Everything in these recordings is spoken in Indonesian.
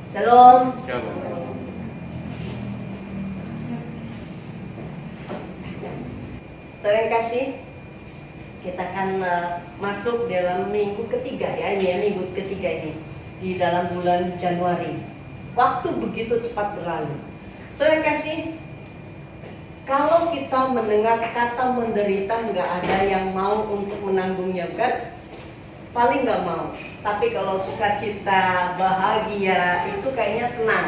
Shalom. Saudara yang kasih, kita akan masuk dalam minggu ketiga ya, minggu ketiga ini di dalam bulan Januari. Waktu begitu cepat berlalu. Saudara yang kasih, kalau kita mendengar kata menderita, nggak ada yang mau untuk menanggungnya, kan? Paling nggak mau. Tapi kalau sukacita, bahagia, itu kayaknya senang.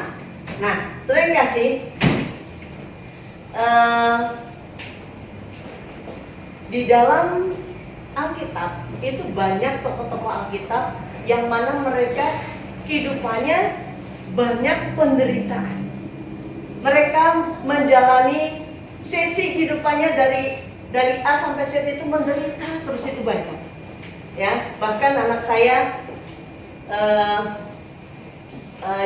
Nah, saudara yang kasih, di dalam Alkitab itu banyak tokoh-tokoh Alkitab yang mana mereka kehidupannya banyak penderitaan. Mereka menjalani sesi kehidupannya dari A sampai Z itu menderita terus, itu banyak. Ya, bahkan anak saya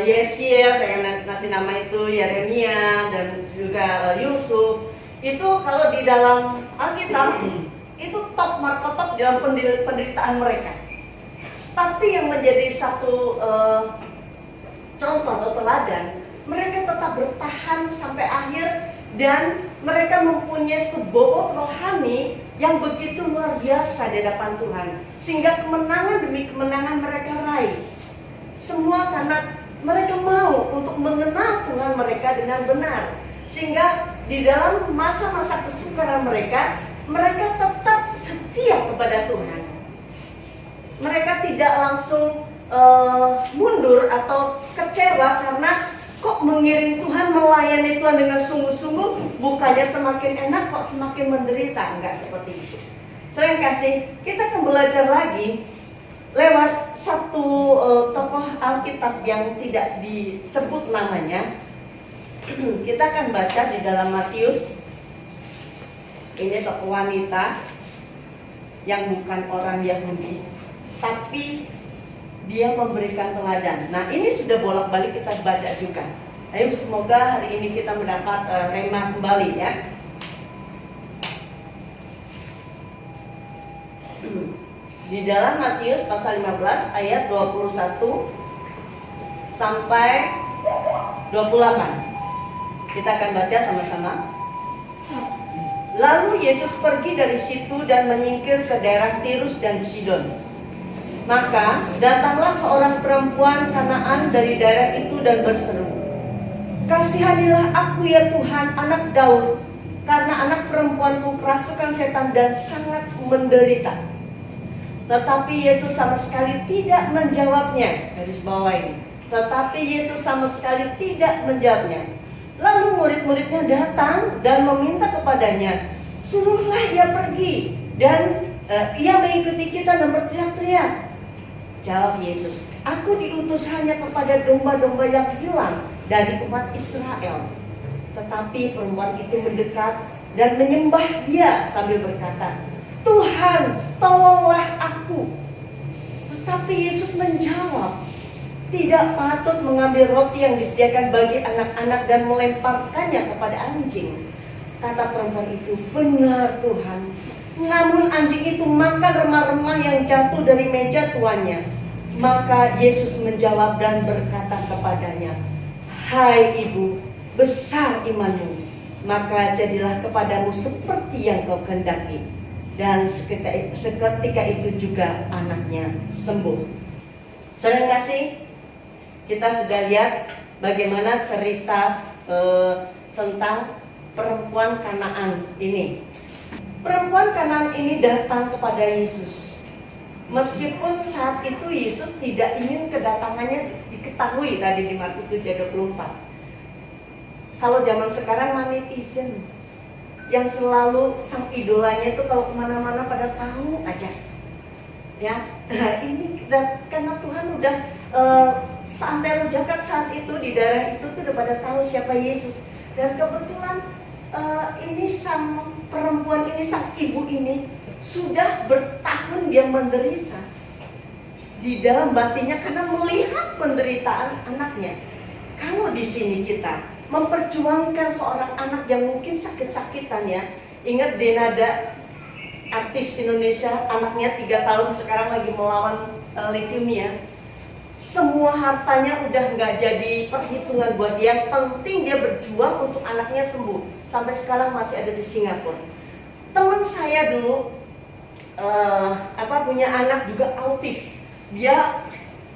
Yeskiel, saya kasih nama itu Yeremia, dan juga Yusuf. Itu kalau di dalam Alkitab itu top markotop dalam penderitaan mereka. Tapi yang menjadi satu contoh atau teladan, mereka tetap bertahan sampai akhir dan mereka mempunyai satu bobot rohani yang begitu luar biasa di hadapan Tuhan, sehingga kemenangan demi kemenangan mereka raih. Semua karena mereka mau untuk mengenal Tuhan mereka dengan benar, sehingga di dalam masa-masa kesukaran mereka tetap setia kepada Tuhan. Mereka tidak langsung mundur atau kecewa karena kok mengiring Tuhan, melayani Tuhan dengan sungguh-sungguh, bukannya semakin enak kok semakin menderita. Enggak seperti itu. Sering kasih, kita akan belajar lagi lewat satu tokoh Alkitab yang tidak disebut namanya. Kita akan baca di dalam Matius. Ini tokoh wanita yang bukan orang Yahudi, tapi dia memberikan teladan. Nah, ini sudah bolak-balik kita baca juga. Ayo, semoga hari ini kita mendapat rema kembali ya. Di dalam Matius pasal 15 ayat 21 sampai 28. Kita akan baca sama-sama. Lalu Yesus pergi dari situ dan menyingkir ke daerah Tirus dan Sidon. Maka datanglah seorang perempuan Kanaan dari daerah itu dan berseru, "Kasihanilah aku ya Tuhan, anak Daud, karena anak perempuanku kerasukan setan dan sangat menderita." Tetapi Yesus sama sekali tidak menjawabnya. Garis bawah ini. Tetapi Yesus sama sekali tidak menjawabnya. Lalu murid-muridnya datang dan meminta kepadanya, "Suruhlah ia pergi." Dan ia mengikuti kita dan berteriak-teriak. Jawab Yesus, "Aku diutus hanya kepada domba-domba yang hilang dari umat Israel." Tetapi perempuan itu mendekat dan menyembah dia sambil berkata, "Tuhan, tolonglah aku." Tetapi Yesus menjawab, "Tidak patut mengambil roti yang disediakan bagi anak-anak dan melemparkannya kepada anjing." Kata perempuan itu, "Benar Tuhan, namun anjing itu makan remah-remah yang jatuh dari meja tuannya." Maka Yesus menjawab dan berkata kepadanya, "Hai ibu, besar imanmu, maka jadilah kepadamu seperti yang kau kehendaki." Dan seketika itu juga anaknya sembuh. Saudara kasih, kita sudah lihat bagaimana cerita tentang perempuan Kanaan ini. Perempuan Kanaan ini datang kepada Yesus. Meskipun saat itu Yesus tidak ingin kedatangannya diketahui tadi di Markus 7:24. Kalau zaman sekarang netizen yang selalu sang idolanya itu kalau kemana-mana pada tahu aja. Ya, nah ini karena Tuhan udah santero jagat saat itu di daerah itu tuh udah pada tahu siapa Yesus. Dan kebetulan ini sang perempuan ini, sang ibu ini sudah bertahun dia menderita di dalam batinnya karena melihat penderitaan anaknya. Kalau di sini kita memperjuangkan seorang anak yang mungkin sakit-sakitan ya. Ingat Denada, artis Indonesia, anaknya 3 tahun sekarang lagi melawan leukemia. Semua hartanya udah nggak jadi perhitungan buat dia. Yang penting dia berjuang untuk anaknya sembuh. Sampai sekarang masih ada di Singapura. Teman saya dulu punya anak juga autis. Dia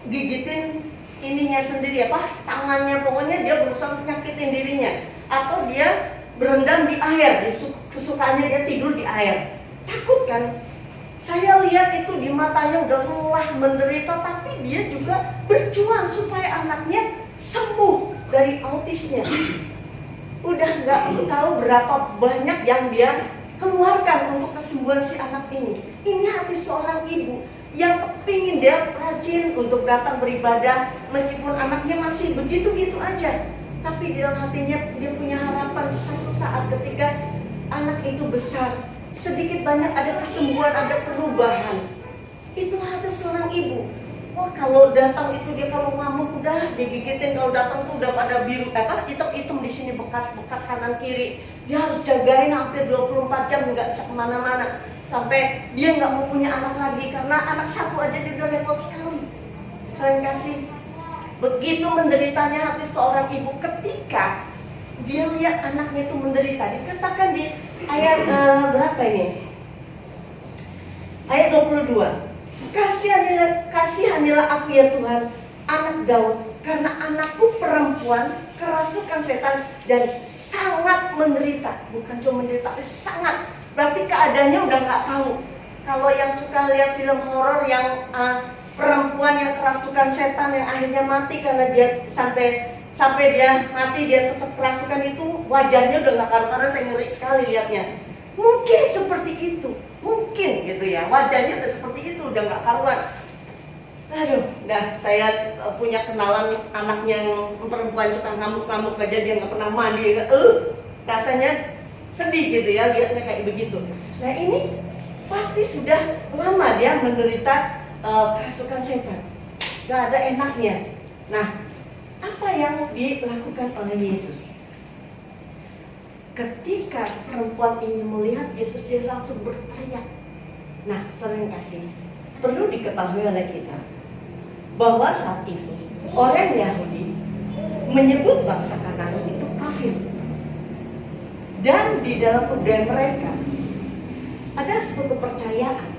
gigitin ininya sendiri, tangannya, pokoknya dia berusaha nyakitin dirinya. Atau dia berendam di air, kesukaannya dia tidur di air. Takut kan? Saya lihat itu di matanya udah lelah, menderita, tapi dia juga berjuang supaya anaknya sembuh dari autisnya. Udah nggak tahu berapa banyak yang dia keluarkan untuk kesembuhan si anak ini. Ini hati seorang ibu yang kepingin dia rajin untuk datang beribadah, meskipun anaknya masih begitu-gitu aja. Tapi di dalam hatinya dia punya harapan satu saat ketika anak itu besar, sedikit banyak ada kesembuhan, ada perubahan. Itulah hati seorang ibu. Wah, kalau datang itu dia kalau ngamuk udah digigitin, kalau datang tuh udah pada biru, hitam-hitam di sini, bekas-bekas kanan kiri. Dia harus jagain hampir 24 jam, nggak bisa kemana-mana. Sampai dia nggak mau punya anak lagi karena anak satu aja dia udah repot sekali. Saya kasih begitu menderitanya hati seorang ibu ketika dia lihat anaknya itu menderita. Dikatakan di ayat berapa ini? Ayat 22. Kasihanilah aku ya Tuhan, anak Daud, karena anakku perempuan kerasukan setan dan sangat menderita. Bukan cuma menderita, tapi sangat. Berarti keadaannya udah nggak tahu. Kalau yang suka lihat film horor yang perempuan yang kerasukan setan yang akhirnya mati karena dia sampai dia mati dia tetap kerasukan, itu wajahnya udah nggak karu-karuan. Saya ngeri sekali lihatnya. Mungkin seperti itu, mungkin gitu ya, wajahnya udah seperti itu, udah nggak karuan. Aduh, saya punya kenalan anaknya yang perempuan suka ngamuk-ngamuk aja, dia nggak pernah mandi, rasanya sedih gitu ya lihatnya kayak begitu. Nah ini pasti sudah lama dia menderita kerasukan setan, nggak ada enaknya. Nah, apa yang dilakukan oleh Yesus? Ketika perempuan ini melihat Yesus, dia langsung berteriak. Nah, sering kasih perlu diketahui oleh kita bahwa saat itu orang Yahudi menyebut bangsa Kanaan itu kafir. Dan di dalam budaya mereka ada suatu kepercayaan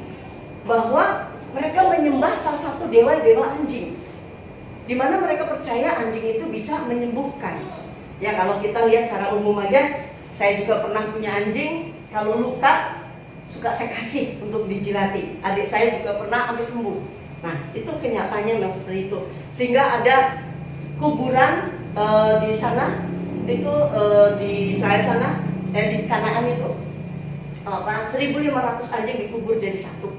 bahwa mereka menyembah salah satu dewa anjing, di mana mereka percaya anjing itu bisa menyembuhkan. Ya, kalau kita lihat secara umum aja, saya juga pernah punya anjing, kalau luka suka saya kasih untuk dijilati. Adik saya juga pernah sampai sembuh. Nah, itu kenyataannya memang seperti itu. Sehingga ada kuburan di sana, itu di Israel sana, di Kanaan itu, 1.500 anjing dikubur jadi satu.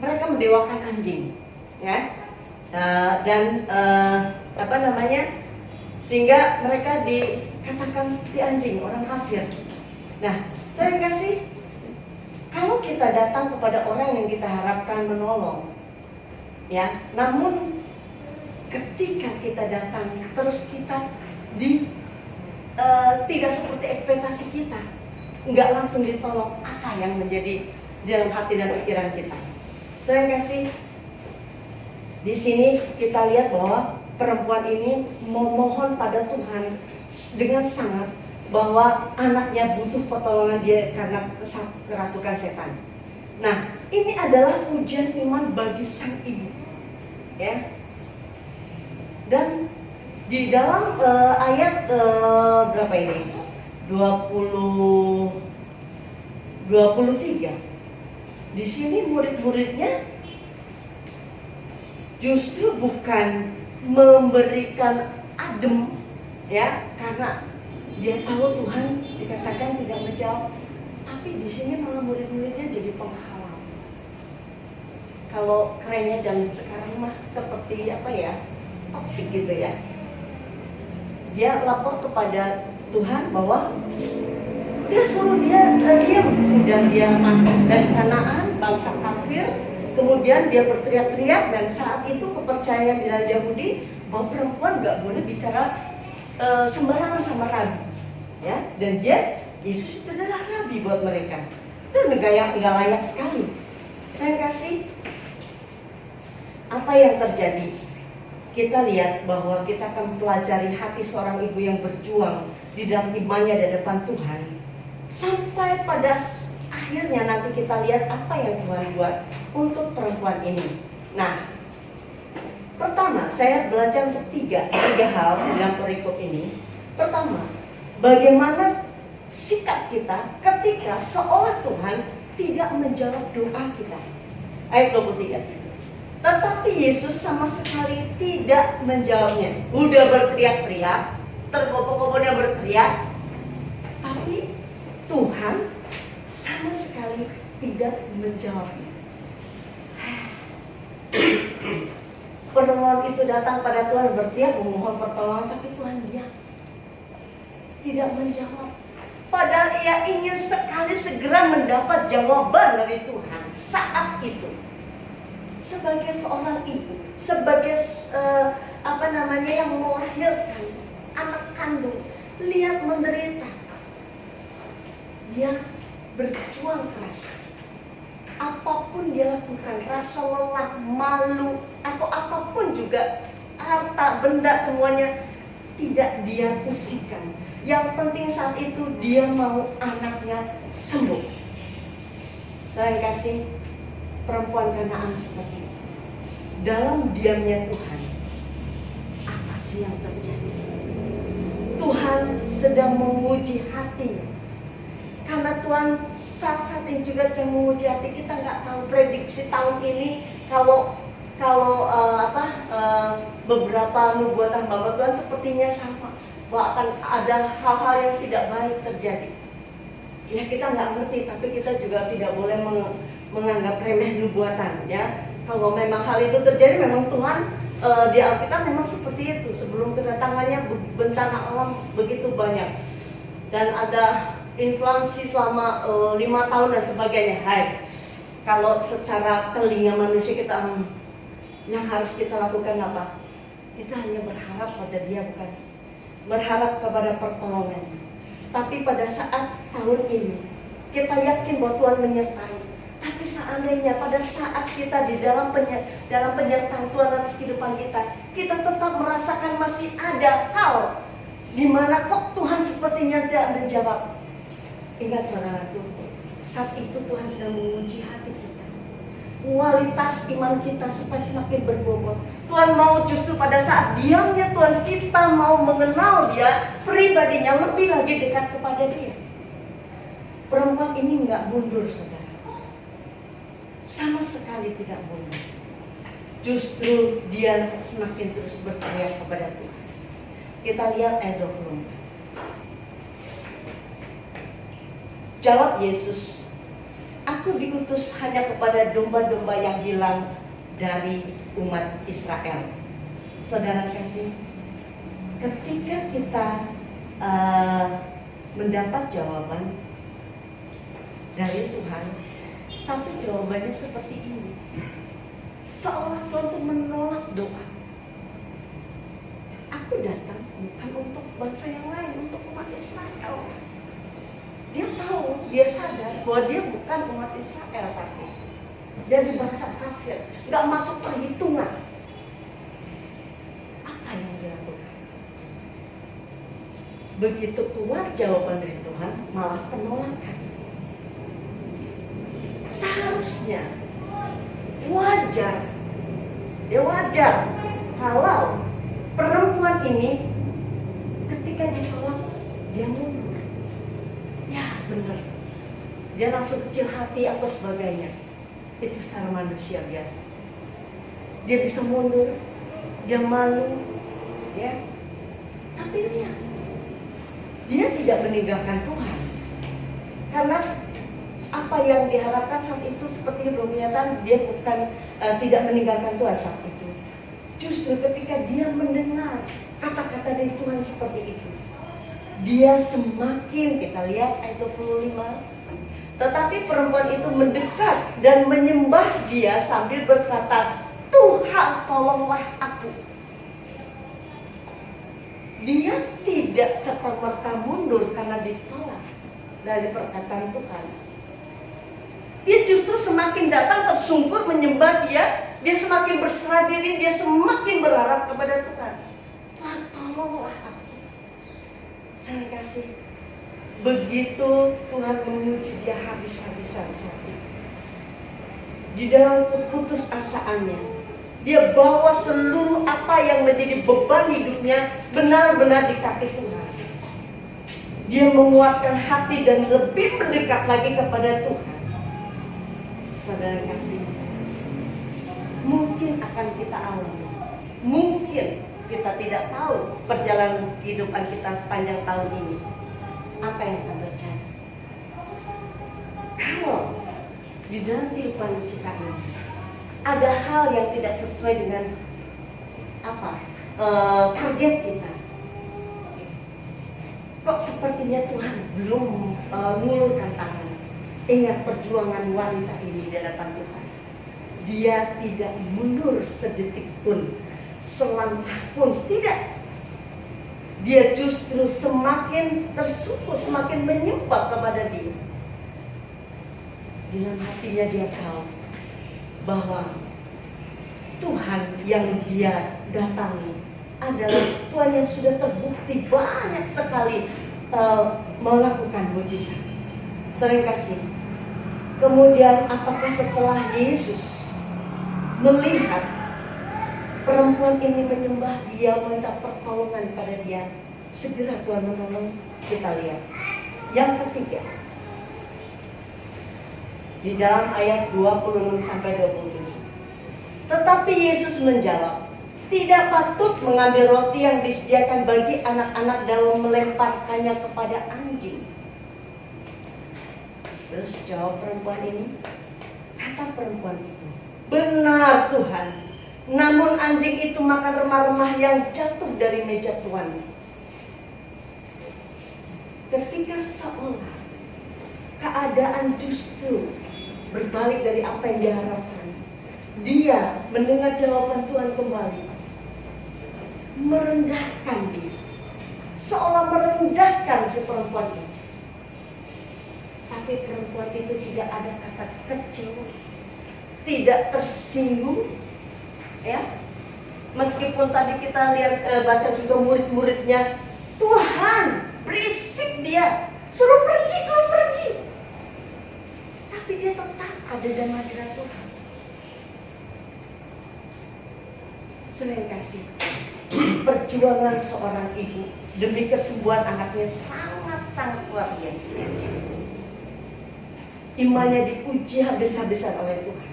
Mereka mendewakan anjing, ya, dan sehingga mereka dikatakan seperti anjing, orang kafir. Nah, saya kasih, kalau kita datang kepada orang yang kita harapkan menolong, ya, namun ketika kita datang terus kita tidak seperti ekspektasi kita, nggak langsung ditolong, apa yang menjadi dalam hati dan pikiran kita? Saya kasih, di sini kita lihat bahwa perempuan ini memohon pada Tuhan dengan sangat bahwa anaknya butuh pertolongan dia karena kerasukan setan. Nah, ini adalah ujian iman bagi sang ibu, ya. Dan di dalam ayat berapa ini? 23. Di sini murid-muridnya justru bukan memberikan adem, ya, karena dia tahu Tuhan dikatakan tidak menjawab, tapi di sini malah murid-muridnya jadi penghalang. Kalau kerennya zaman sekarang mah seperti toksik gitu ya. Dia lapor kepada Tuhan bahwa dia suruh dia makan dari Kanaan, bangsa kafir. Kemudian dia berteriak-teriak, dan saat itu kepercayaan di dalam Yahudi bahwa perempuan nggak boleh bicara sembarangan sama rabi, ya. Dan Yesus itu adalah rabi buat mereka. Itu nggak layak sekali. Saya kasih, apa yang terjadi? kita lihat bahwa kita akan pelajari hati seorang ibu yang berjuang di dalam imannya di depan Tuhan. Sampai pada akhirnya nanti kita lihat apa yang Tuhan buat untuk perempuan ini. Nah, pertama saya belajar untuk tiga hal dalam perikop ini. Pertama, bagaimana sikap kita ketika seolah Tuhan tidak menjawab doa kita. Ayat 23. Tetapi Yesus sama sekali tidak menjawabnya. Udah berteriak-teriak, tergopoh-gopohnya berteriak, tapi Tuhan sama sekali tidak menjawabnya. Perempuan itu datang pada Tuhan berteriak memohon pertolongan, tapi Tuhan diam, tidak menjawab. Padahal ia ingin sekali segera mendapat jawaban dari Tuhan saat itu. Sebagai seorang ibu, sebagai yang melahirkan anak kandung, lihat menderita, dia berjuang keras. Apapun dia lakukan, rasa lelah, malu, atau apapun juga, harta, benda, semuanya tidak dia pusingkan. Yang penting saat itu dia mau anaknya sembuh. Saya kasih perempuan Kanaan seperti itu. Dalam diamnya Tuhan, apa sih yang terjadi? Tuhan sedang menguji hatinya. Karena Tuhan saat ini juga yang menguji hati kita. Nggak tahu prediksi tahun ini kalau beberapa nubuatan Bapak Tuhan sepertinya sama, bahwa akan ada hal-hal yang tidak baik terjadi. Ya kita nggak ngerti, tapi kita juga tidak boleh menganggap remeh nubuatan. Ya kalau memang hal itu terjadi, memang Tuhan di Alkitab memang seperti itu. Sebelum kedatangannya bencana alam begitu banyak dan ada inflasi selama 5 tahun dan sebagainya. Hai, kalau secara telinga manusia kita yang harus kita lakukan apa? Kita hanya berharap pada Dia, bukan berharap kepada pertolongan. Tapi pada saat tahun ini kita yakin bahwa Tuhan menyertai. Tapi seandainya pada saat kita di dalam penyertaan Tuhan atas kehidupan kita tetap merasakan masih ada hal di mana kok Tuhan sepertinya tidak menjawab. Ingat saudaraku, saat itu Tuhan sedang menguji hati kita, kualitas iman kita supaya semakin berbobot. Tuhan mau justru pada saat diamnya Tuhan kita mau mengenal Dia, pribadinya lebih lagi dekat kepada Dia. Perempuan ini nggak mundur, saudara, sama sekali tidak mundur. Justru dia semakin terus berteriak kepada Tuhan. Kita lihat ayat 24. Jawab Yesus, aku diutus hanya kepada domba-domba yang hilang dari umat Israel. Saudara kasih, ketika kita mendapat jawaban dari Tuhan, tapi jawabannya seperti ini, seolah Tuhan itu menolak doa. Aku datang bukan untuk bangsa yang lain, untuk umat Israel. Dia tahu, dia sadar bahwa dia bukan umat Israel saat itu. Dia di bangsa kafir, nggak masuk perhitungan. Apa yang dilakukan? Begitu keluar jawaban dari Tuhan, malah penolakan. Seharusnya wajar kalau perempuan ini ketika ditolak dia mundur. Ya benar, dia langsung kecil hati atau sebagainya. Itu secara manusia biasa. Dia bisa mundur, dia malu, ya. Tapi lihat, dia tidak meninggalkan Tuhan. Karena apa yang diharapkan saat itu seperti belum kelihatan, dia bukan tidak meninggalkan Tuhan saat itu. Justru ketika dia mendengar kata-kata dari Tuhan seperti itu, dia semakin, kita lihat ayat 25, tetapi perempuan itu mendekat dan menyembah Dia sambil berkata, Tuhan tolonglah aku. Dia tidak serta-merta mundur karena ditolak dari perkataan Tuhan. Dia justru semakin datang tersungkur menyembah Dia dia semakin berserah diri, dia semakin berharap kepada Tuhan. Tuhan, tolonglah aku. Saya kasih. Begitu Tuhan menguji dia habis-habisan saat itu. Di dalam keputusasaannya, dia bawa seluruh apa yang menjadi beban hidupnya benar-benar di kaki Tuhan. Dia menguatkan hati dan lebih mendekat lagi kepada Tuhan. Saudara kasih, mungkin akan kita alami, mungkin kita tidak tahu perjalanan kehidupan kita sepanjang tahun ini apa yang akan terjadi. Kalau di dalam kehidupan kita ini ada hal yang tidak sesuai dengan target kita, kok sepertinya Tuhan belum mengulurkan tangan. Ingat perjuangan wanita ini di hadapan Tuhan. Dia tidak mundur sedetik pun, selangkah pun tidak. Dia justru semakin tersungkur, semakin menyembah kepada Dia. Dalam hatinya dia tahu bahwa Tuhan yang dia datangi adalah Tuhan yang sudah terbukti banyak sekali melakukan mujizat. Sering kasih. Kemudian apakah setelah Yesus melihat perempuan ini menyembah dia, meminta pertolongan pada dia, segera Tuhan menolong? Kita lihat. Yang ketiga, di dalam ayat 26 sampai 27. Tetapi Yesus menjawab, tidak patut mengambil roti yang disediakan bagi anak-anak dan melemparkannya kepada anjing. Terus jawab perempuan ini, kata perempuan itu, benar Tuhan, namun anjing itu makan remah-remah yang jatuh dari meja tuannya. Ketika seolah keadaan justru berbalik dari apa yang dia harapkan, dia mendengar jawaban Tuhan kembali, merendahkan dia, seolah merendahkan si perempuan itu. Tapi perempuan itu tidak ada kata kecewa, tidak tersinggung, ya. Meskipun tadi kita lihat baca juga murid-muridnya, Tuhan berisik dia, suruh pergi. Tapi dia tetap ada dalam hadirat Tuhan. Sering kasih, perjuangan seorang ibu demi kesembuhan anaknya sangat-sangat luar biasa. Imannya diuji habis-habisan oleh Tuhan.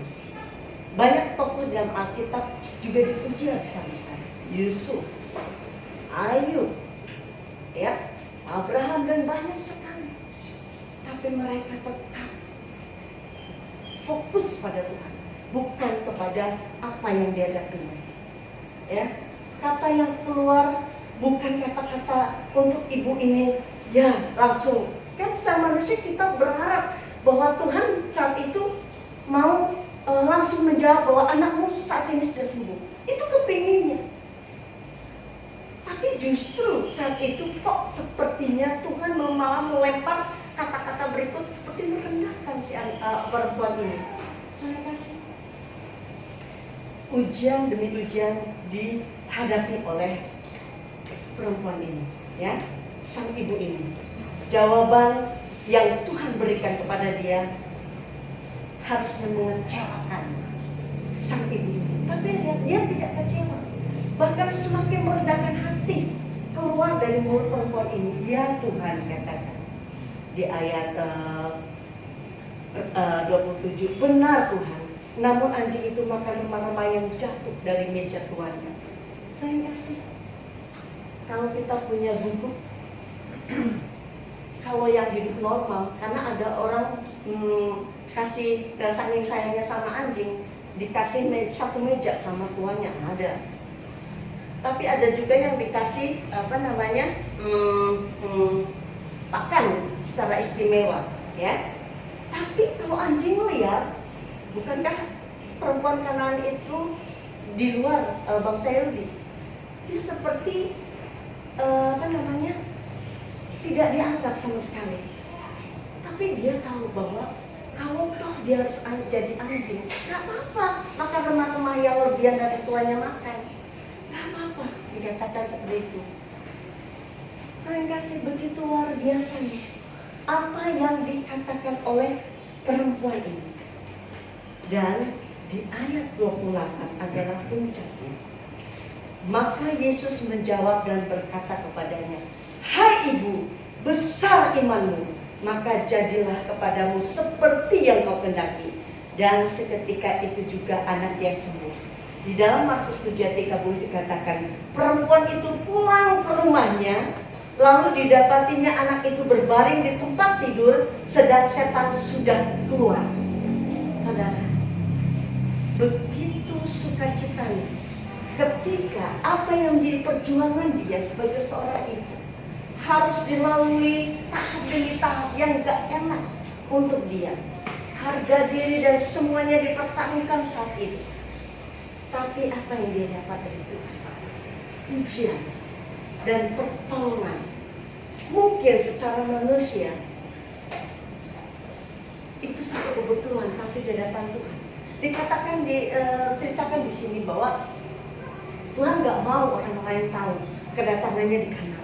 Banyak tokoh dalam Alkitab juga diuji habis-habisan. Yusuf, Ayub, ya, Abraham dan banyak sekali. Tapi mereka tetap fokus pada Tuhan, bukan kepada apa yang dihadapi. Ya, kata yang keluar bukan kata-kata untuk ibu ini, ya langsung. Kan sama manusia kita berharap bahwa Tuhan saat itu mau langsung menjawab bahwa anakmu saat ini sudah sembuh. Itu kepinginnya. Tapi justru saat itu kok sepertinya Tuhan malah melempar kata-kata berikut seperti merendahkan si perempuan ini. Saya kasih ujian demi ujian dihadapi oleh perempuan ini, ya, sang ibu ini. Jawaban yang Tuhan berikan kepada dia harusnya mengecewakan sang ibu ini. Tapi dia tidak kecewa, bahkan semakin merendahkan hati keluar dari mulut perempuan ini. Ya Tuhan, katakan di ayat 27, benar Tuhan, namun anjing itu makan remah-remah yang jatuh dari meja tuannya. Saya kasih, kalau kita punya guguk, kalau yang hidup normal, karena ada orang kasih saking sayangnya sama anjing, dikasih satu meja sama tuannya, ada. Tapi ada juga yang dikasih pakan secara istimewa, ya. Tapi kalau anjing liar, bukankah perempuan Kanaan itu di luar bangsa Yahudi? Dia seperti tidak dianggap sama sekali. Tapi dia tahu bahwa Kalau toh dia harus jadi anjing, nggak apa-apa. Makan remah-remah yang lebihan dari tuannya makan, nggak apa-apa. Dikatakan seperti itu. Saya kasih begitu luar biasa nih apa yang dikatakan oleh perempuan ini. Dan di ayat 28 adalah puncaknya. Maka Yesus menjawab dan berkata kepadanya, "Hai ibu, besar imanmu, maka jadilah kepadamu seperti yang kau kehendaki." Dan seketika itu juga anaknya sembuh. Di dalam Markus 7 ayat 30 dikatakan, perempuan itu pulang ke rumahnya, lalu didapatinya anak itu berbaring di tempat tidur, sedang setan sudah keluar. Saudara, begitu sukacitanya ketika apa yang menjadi perjuangan dia sebagai seorang ibu harus dilalui tahap demi tahap yang gak enak untuk dia. Harga diri dan semuanya dipertaruhkan saat itu. Tapi apa yang dia dapat dari Tuhan? Pujian dan pertolongan. Mungkin secara manusia itu satu kebetulan, tapi di hadapan Tuhan. Dikatakan ceritakan di sini bahwa Tuhan nggak mau orang lain tahu kedatangannya di Kana.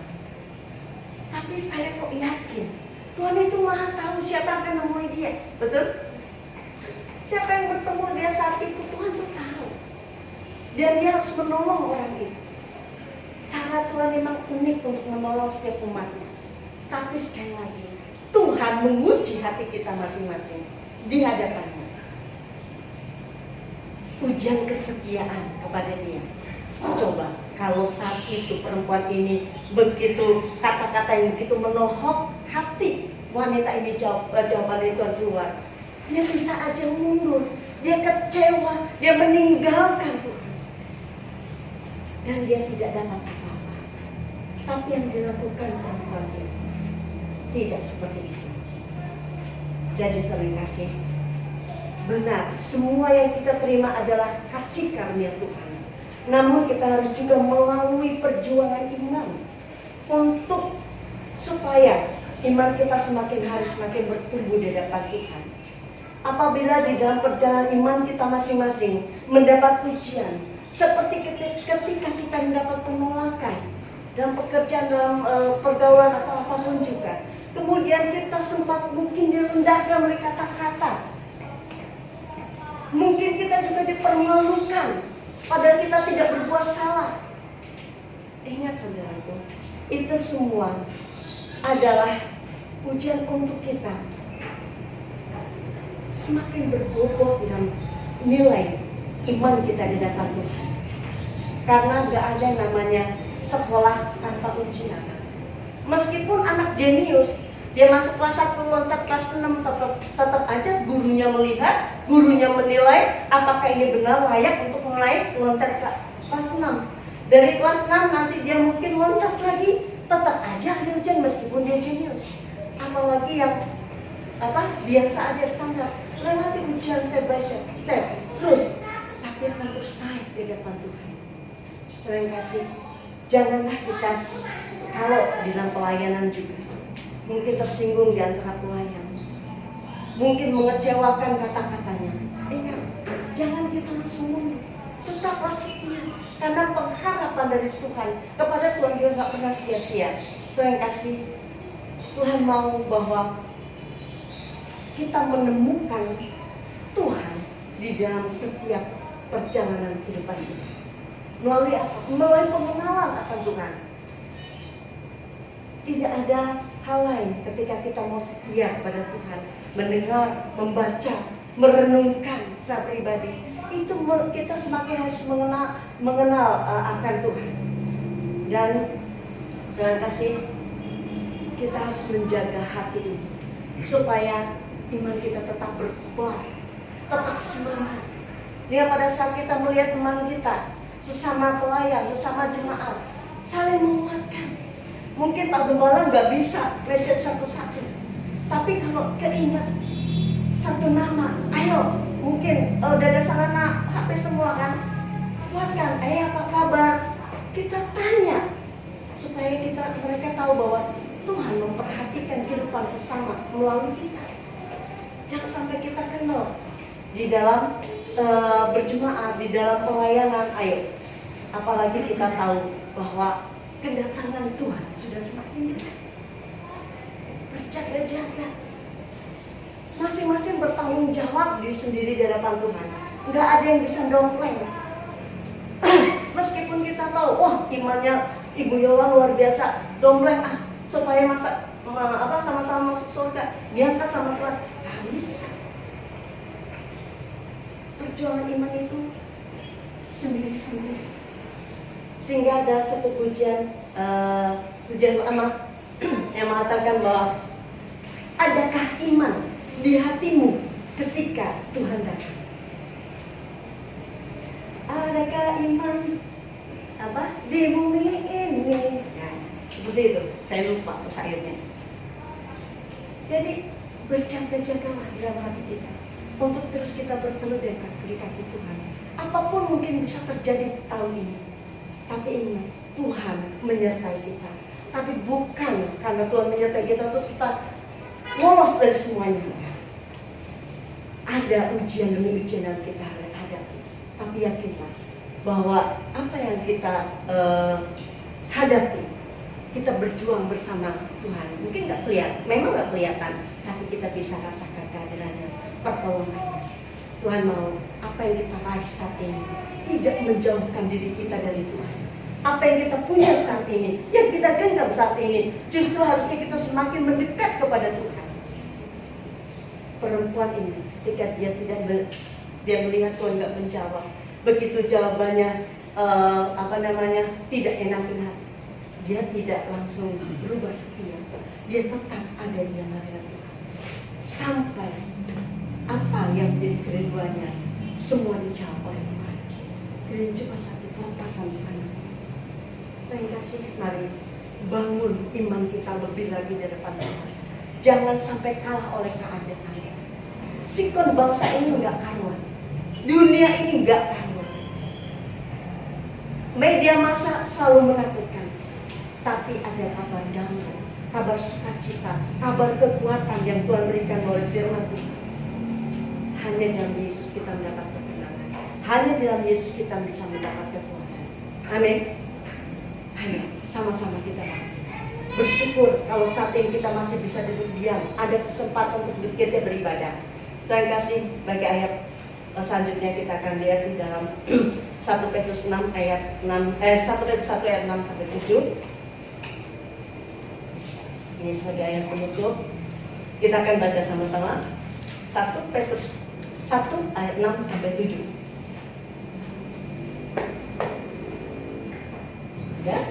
Tapi saya kok yakin Tuhan itu maha tahu siapa yang akan menemui dia, betul? Siapa yang bertemu dia saat itu Tuhan tuh tahu. Dan dia harus menolong orang itu. Cara Tuhan memang unik untuk menolong setiap umatnya. Tapi sekali lagi, Tuhan menguji hati kita masing-masing di hadapannya. Ujian kesetiaan kepada dia. Coba, kalau saat itu perempuan ini begitu kata-kata yang begitu menohok hati wanita ini, jawaban itu keluar. Dia bisa aja mundur, dia kecewa, dia meninggalkan Tuhan. Dan dia tidak dapat apa-apa. Tapi yang dilakukan perempuan ini tidak seperti itu. Jadi saudara kasih, benar, semua yang kita terima adalah kasih karunia Tuhan. Namun kita harus juga melalui perjuangan iman untuk supaya iman kita semakin hari semakin bertumbuh di hadapan Tuhan. Apabila di dalam perjalanan iman kita masing-masing mendapat pujian, seperti ketika kita mendapat penolakan dalam pekerjaan, dalam pergaulan atau apapun juga, kemudian kita sempat mungkin direndahkan oleh kata-kata, mungkin kita juga dipermalukan, padahal kita tidak berbuat salah. Ingat saudaraku, itu semua adalah ujian untuk kita semakin berbobot dalam nilai iman kita di hadapan Tuhan. Karena gak ada namanya sekolah tanpa ujian. Meskipun anak jenius, dia masuk kelas 1 loncat kelas 6, tetap aja gurunya melihat, gurunya menilai apakah ini benar layak untuk mulai loncat ke kelas 6. Dari kelas 6 nanti dia mungkin loncat lagi, tetap aja ada ujian meskipun dia jenius. Apalagi yang biasa aja standar, lewati ujian step by step terus, tapi akan terus naik di depan Tuhan. Sering kasih, janganlah kita kalau di dalam pelayanan juga mungkin tersinggung di antara pelayan, mungkin mengecewakan kata-katanya. Ingat, jangan kita langsung mundur, tetaplah setia, karena pengharapan dari Tuhan kepada Tuhan juga nggak pernah sia-sia. Sering kasih, Tuhan mau bahwa kita menemukan Tuhan di dalam setiap perjalanan kehidupan kita. Melalui apa? Melalui pengenalan akan Tuhan. Tidak ada hal lain ketika kita mau setia kepada Tuhan, mendengar, membaca, merenungkan secara pribadi. Itu kita semakin harus mengenal akan Tuhan. Dan saya kasih, kita harus menjaga hati ini supaya iman kita tetap berkobar, tetap semangat. Dia pada saat kita melihat teman kita, sesama pelayan, sesama jemaat, saling menguatkan. Mungkin Pak Gembala nggak bisa message satu-satu, tapi kalau keingat satu nama, ayo, mungkin udah ada sarana HP semua kan, kuatkan, apa kabar? Kita tanya supaya mereka tahu bahwa Tuhan memperhatikan kehidupan sesama melalui kita. Jangan sampai kita kenal di dalam berjemaat, di dalam pelayanan. Ayo, apalagi kita tahu bahwa kedatangan Tuhan sudah semakin dekat. Berjaga-jaga. Masing-masing bertanggung jawab diri sendiri di hadapan Tuhan. Nggak ada yang bisa dompleng. Meskipun kita tahu, wah imannya Ibu Yola luar biasa, dompleng supaya sama-sama masuk surga, diangkat sama Tuhan. Nggak bisa. Perjuangan iman itu sendiri-sendiri. Sehingga ada satu pujian lama yang mengatakan bahwa adakah iman di hatimu ketika Tuhan datang? Adakah iman di bumi ini? Nah, seperti itu. Saya lupa syairnya. Jadi berjaga-jagalah di dalam hati kita untuk terus kita bertelur di kaki Tuhan. Apapun mungkin bisa terjadi tahun ini, tapi ingat Tuhan menyertai kita. Tapi bukan karena Tuhan menyertai kita terus kita lolos dari semuanya. Ada ujian demi ujian yang kita hadapi. Tapi yakinlah bahwa apa yang kita hadapi, kita berjuang bersama Tuhan. Mungkin nggak kelihatan, memang nggak kelihatan, tapi kita bisa rasakan kehadirannya, pertolongannya. Tuhan mau apa yang kita raih saat ini tidak menjauhkan diri kita dari Tuhan. Apa yang kita punya saat ini, yang kita genggam saat ini, justru harusnya kita semakin mendekat kepada Tuhan. Perempuan ini, ketika dia melihat Tuhan nggak menjawab, begitu jawabannya tidak enakin hati, dia tidak langsung berubah setia. Dia tetap ada di dalam hadirat Tuhan sampai apa yang menjadi kerinduannya semua dijawab oleh Tuhan. Dan cuma satu kelepasan Tuhan. Saya kasih, mari bangun iman kita lebih lagi di depan Tuhan. Jangan sampai kalah oleh keadaan. Sikon bangsa ini enggak karuan, dunia ini enggak karuan. Media massa selalu menakutkan, tapi ada kabar damai, kabar sukacita, kabar kekuatan yang Tuhan berikan melalui firman Tuhan. Hanya dalam Yesus kita mendapat ketenangan. Hanya dalam Yesus kita bisa mendapat kekuatan. Amin. Ayo, sama-sama kita bersyukur kalau saat ini kita masih bisa duduk diam, ada kesempatan untuk kita beribadah. Saya kasih bagi ayat selanjutnya kita akan lihat di dalam 1 Petrus 6 ayat 6 1 Petrus 1 ayat 6 sampai 7. Ini sebagai ayat penutup. Kita akan baca sama-sama 1 Petrus 1 ayat 6 sampai 7. Sudah?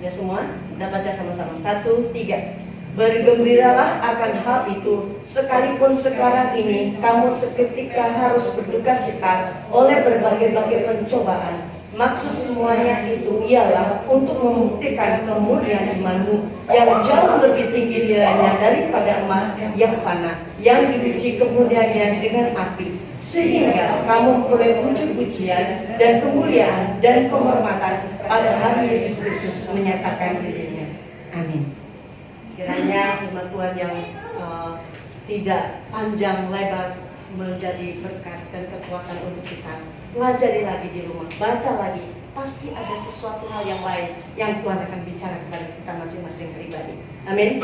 Ya semua? Kita baca sama-sama 1, 3. Bergembiralah akan hal itu, sekalipun sekarang ini kamu seketika harus berduka cita oleh berbagai-bagai pencobaan. Maksud semuanya itu ialah untuk membuktikan kemuliaan imanmu yang jauh lebih tinggi nilainya daripada emas yang fana, yang diuji kemuliaannya dengan api, sehingga kamu memperoleh puji-pujian dan kemuliaan dan kehormatan pada hari Yesus Kristus menyatakan dirinya. Amin. Kiranya firman Tuhan yang tidak panjang lebar menjadi berkat dan kekuatan untuk kita. Pelajari lagi di rumah, baca lagi. Pasti ada sesuatu hal yang lain yang Tuhan akan bicara kepada kita masing-masing pribadi. Amin.